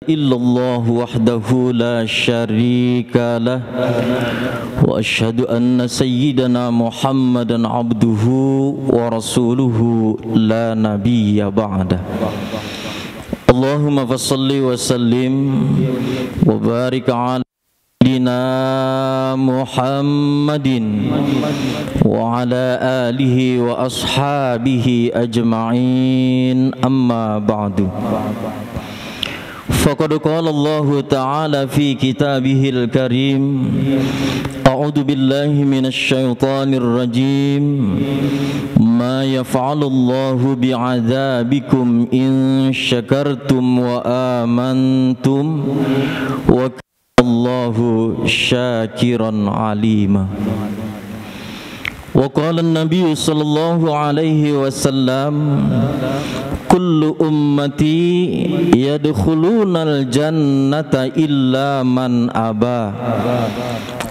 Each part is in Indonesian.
illallah wahdahu la syarika lah wa asyhadu anna sayyidana Muhammadan abduhu wa rasuluhu la nabiyya ba'dah. Allahumma fassalli wa sallim wa barik ala Muhammadin wa ala alihi wa ashabihi ajma'in, amma ba'du. Faqad qala Allah ta'ala fi kitabihil karim, a'udzu billahi minasy syaithanir rajim, ma yaf'alu Allahu bi'adzabikum in syakartum wa amantum wa kana Allahu syakiran alima. Wa qala an-nabiy sallallahu alaihi wasallam, kullu ummati yadkhulunal jannata illa man aba.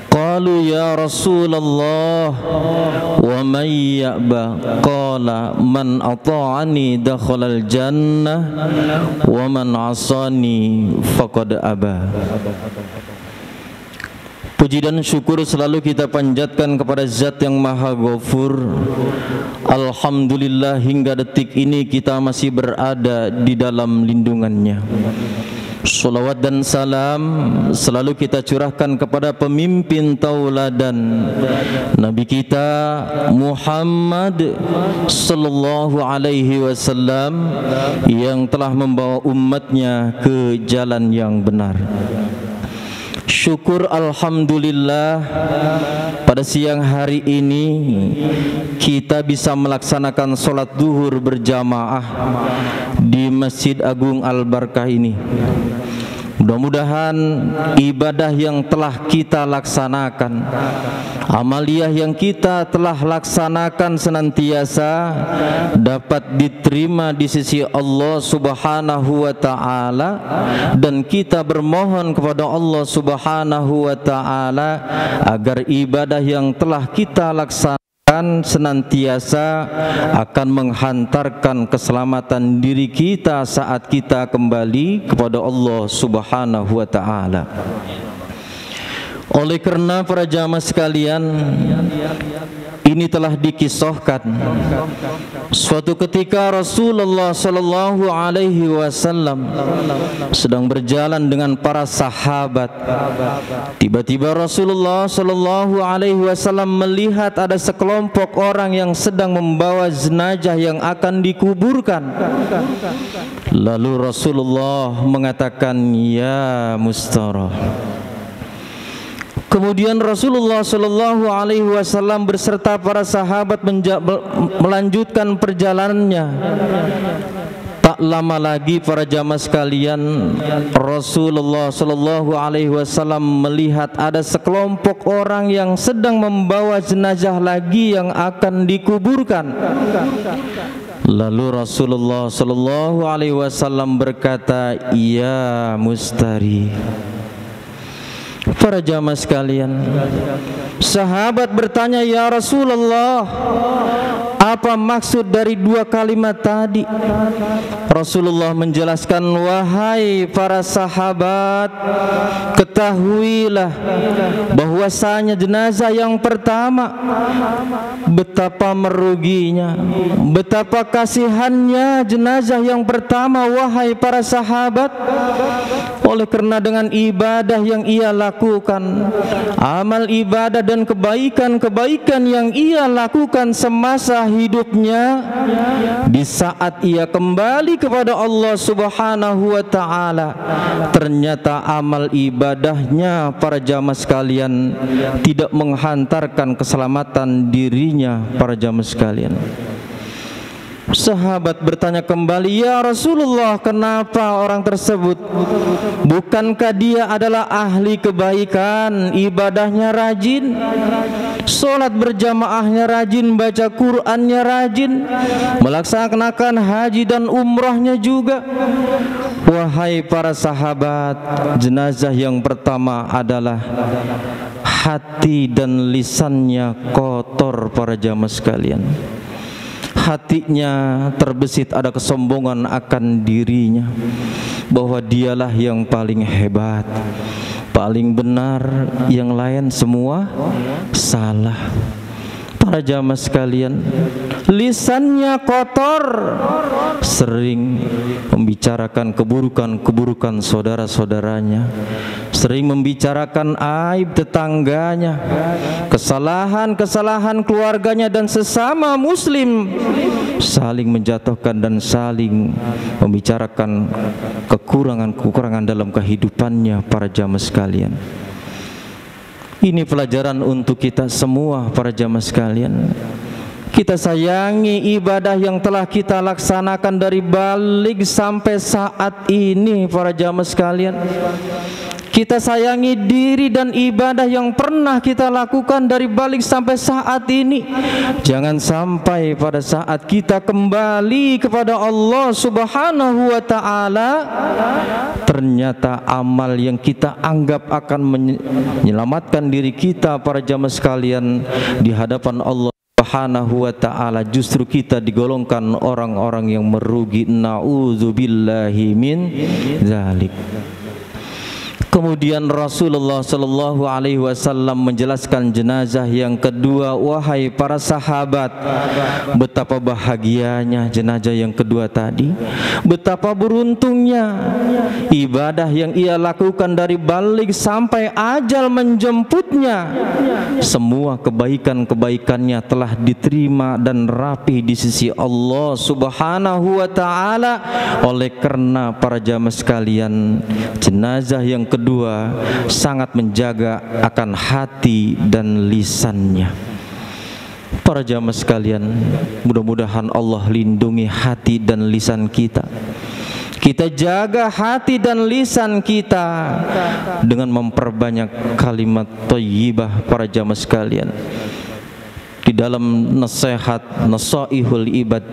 Qalu ya Rasulullah wa man ya'ba? Qala man ata'ani dakhalal jannah wa man 'asani faqad aba. Puji dan syukur selalu kita panjatkan kepada Zat yang Maha Ghafur. Alhamdulillah hingga detik ini kita masih berada di dalam lindungannya. Salawat dan salam selalu kita curahkan kepada pemimpin tauladan Nabi kita Muhammad sallallahu alaihi wasallam yang telah membawa umatnya ke jalan yang benar. Syukur alhamdulillah pada siang hari ini kita bisa melaksanakan sholat duhur berjamaah di Masjid Agung Al-Barkah ini. Mudah-mudahan ibadah yang telah kita laksanakan, amaliyah yang kita telah laksanakan senantiasa dapat diterima di sisi Allah Subhanahu wa ta'ala, dan kita bermohon kepada Allah Subhanahu wa ta'ala agar ibadah yang telah kita laksanakan senantiasa akan menghantarkan keselamatan diri kita saat kita kembali kepada Allah Subhanahu wa ta'ala. Oleh karena para jamaah sekalian, ini telah dikisahkan suatu ketika Rasulullah sallallahu alaihi wasallam sedang berjalan dengan para sahabat. Tiba-tiba Rasulullah sallallahu alaihi wasallam melihat ada sekelompok orang yang sedang membawa jenazah yang akan dikuburkan. Lalu Rasulullah mengatakan, "Ya Mustarah." Kemudian Rasulullah sallallahu alaihi wasallam beserta para sahabat melanjutkan perjalanannya. Tak lama lagi para jamaah sekalian, Rasulullah sallallahu alaihi wasallam melihat ada sekelompok orang yang sedang membawa jenazah lagi yang akan dikuburkan. Lalu Rasulullah sallallahu alaihi wasallam berkata, "Ya Mustari." Para jamaah sekalian, sahabat bertanya, "Ya Rasulullah, apa maksud dari dua kalimat tadi?" Rasulullah menjelaskan, "Wahai para sahabat, ketahuilah bahwasanya jenazah yang pertama betapa meruginya, betapa kasihannya jenazah yang pertama, wahai para sahabat. Oleh karena dengan ibadah yang ia lakukan, amal ibadah dan kebaikan-kebaikan yang ia lakukan semasa hidupnya, di saat ia kembali kepada Allah Subhanahu wa ta'ala, ternyata amal ibadahnya para jamaah sekalian tidak menghantarkan keselamatan dirinya." Para jamaah sekalian, sahabat bertanya kembali, "Ya Rasulullah, kenapa orang tersebut? Bukankah dia adalah ahli kebaikan, ibadahnya rajin, sholat berjamaahnya rajin, baca Qur'annya rajin, melaksanakan haji dan umrahnya juga?" Wahai para sahabat, jenazah yang pertama adalah hati dan lisannya kotor para jamaah sekalian. Hatinya terbesit ada kesombongan akan dirinya. bahwa dialah yang paling hebat, paling benar, yang lain semua salah. Para jamaah sekalian, lisannya kotor, sering membicarakan keburukan-keburukan saudara-saudaranya, sering membicarakan aib tetangganya, kesalahan-kesalahan keluarganya dan sesama muslim, saling menjatuhkan dan saling membicarakan kekurangan-kekurangan dalam kehidupannya. Para jamaah sekalian, ini pelajaran untuk kita semua. Para jamaah sekalian, kita sayangi ibadah yang telah kita laksanakan dari balik sampai saat ini. Para jamaah sekalian, kita sayangi diri dan ibadah yang pernah kita lakukan dari balik sampai saat ini. Jangan sampai pada saat kita kembali kepada Allah Subhanahu wa ta'ala, ternyata amal yang kita anggap akan menyelamatkan diri kita, para jamaah sekalian, di hadapan Allah Subhanahu wa ta'ala justru kita digolongkan orang-orang yang merugi. Na'udzubillahi min dzalik. Kemudian Rasulullah sallallahu alaihi wasallam menjelaskan jenazah yang kedua. Wahai para sahabat, betapa bahagianya jenazah yang kedua tadi, betapa beruntungnya ibadah yang ia lakukan dari balik sampai ajal menjemputnya. Semua kebaikan-kebaikannya telah diterima dan rapi di sisi Allah Subhanahu wa ta'ala. Oleh karena, para jamaah sekalian, jenazah yang kedua sangat menjaga akan hati dan lisannya. Para jamaah sekalian, mudah-mudahan Allah lindungi hati dan lisan kita. Kita jaga hati dan lisan kita dengan memperbanyak kalimat thayyibah. Para jamaah sekalian, di dalam nasihat Nasaihul Ibad,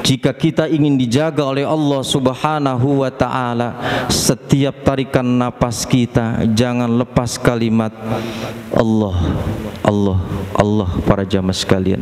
jika kita ingin dijaga oleh Allah Subhanahu wa ta'ala, setiap tarikan napas kita jangan lepas kalimat Allah, Allah, Allah. Para jamaah sekalian,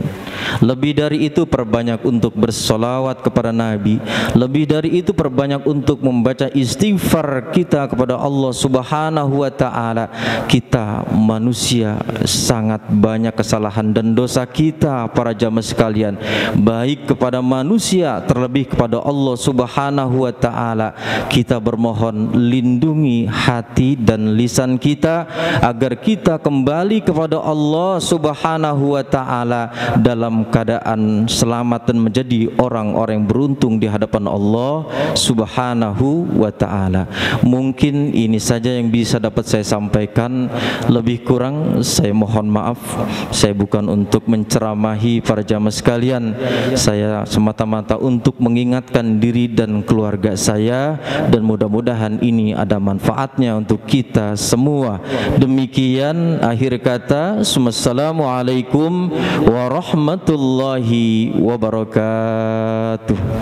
lebih dari itu perbanyak untuk bersolawat kepada Nabi. Lebih dari itu perbanyak untuk membaca istighfar kita kepada Allah Subhanahu wa ta'ala. Kita manusia sangat banyak kesalahan dan dosa kita, para jamaah sekalian, baik kepada manusia terlebih kepada Allah Subhanahu wa ta'ala. Kita bermohon lindungi hati dan lisan kita agar kita kembali kepada Allah Subhanahu wa ta'ala dalam keadaan selamat dan menjadi orang-orang yang beruntung di hadapan Allah Subhanahu wa ta'ala. Mungkin ini saja yang bisa dapat saya sampaikan. Lebih kurang saya mohon maaf. Saya bukan untuk menceramahi para jamaah sekalian, saya semata-mata untuk mengingatkan diri dan keluarga saya, dan mudah-mudahan ini ada manfaatnya untuk kita semua. Demikian akhir kata. Assalamualaikum warahmatullahi wabarakatuh.